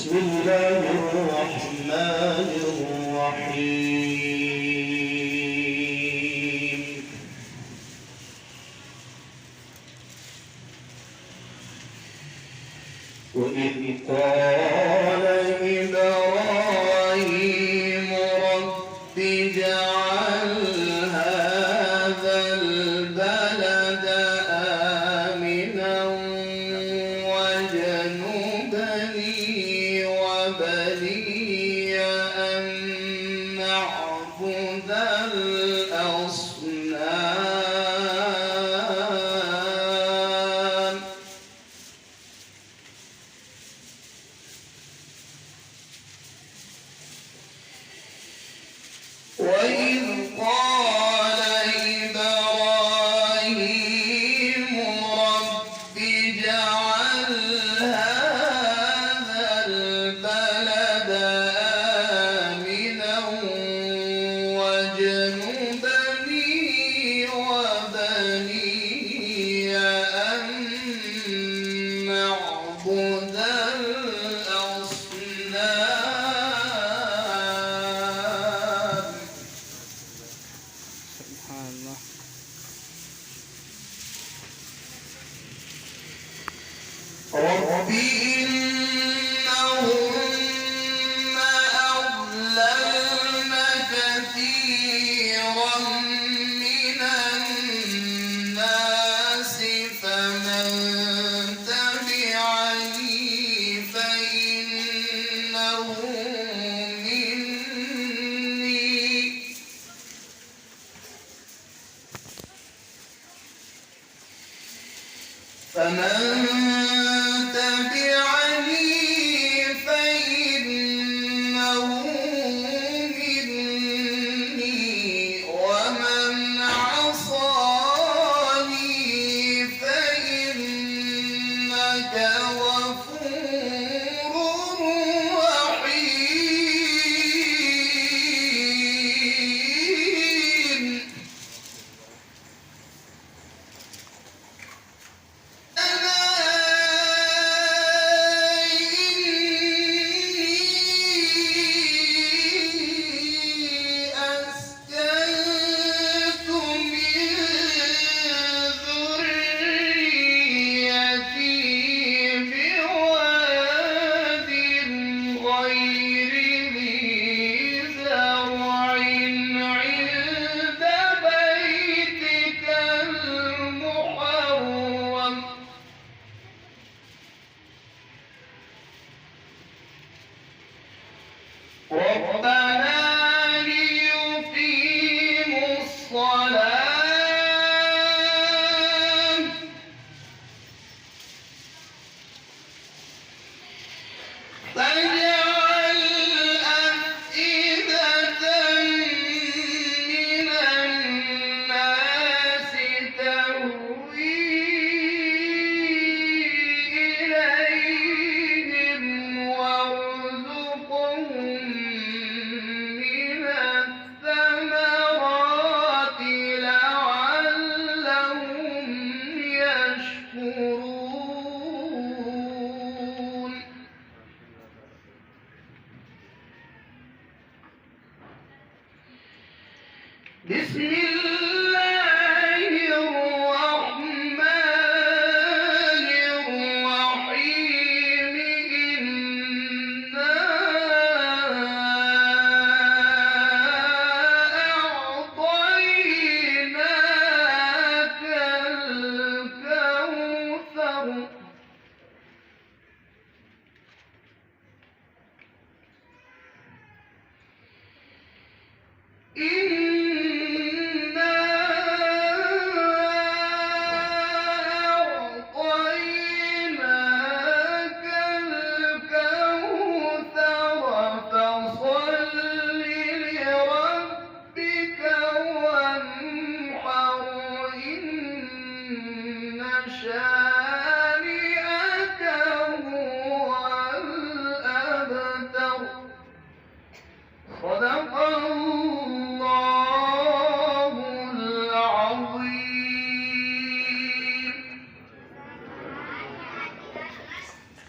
بسم الله الرحمن الرحيم وإذ قال إبراهيم رب اجعل هذا البلد آمنا واجنبني وبني أن نعبد الأصنام وإذ قال إبراهيم رب اجعل هذا البلد آمنا واجنبني وبني أن نعبد الأصنام. سبحان الله. رب إنهن أضللن كثيرا من الناس فمن تبعني فإنه مني فمن تبعني فإنه مني ومن عصاني فإنك غفور رحيم. ربنا ليقيموا الصلاة فاجعل أفئدة من الناس تهوي إليهم وارزقهم من الثمرات لعلهم يشكرون. بسم الله الرحمن الرحيم إنا أعطيناك الكوثر إن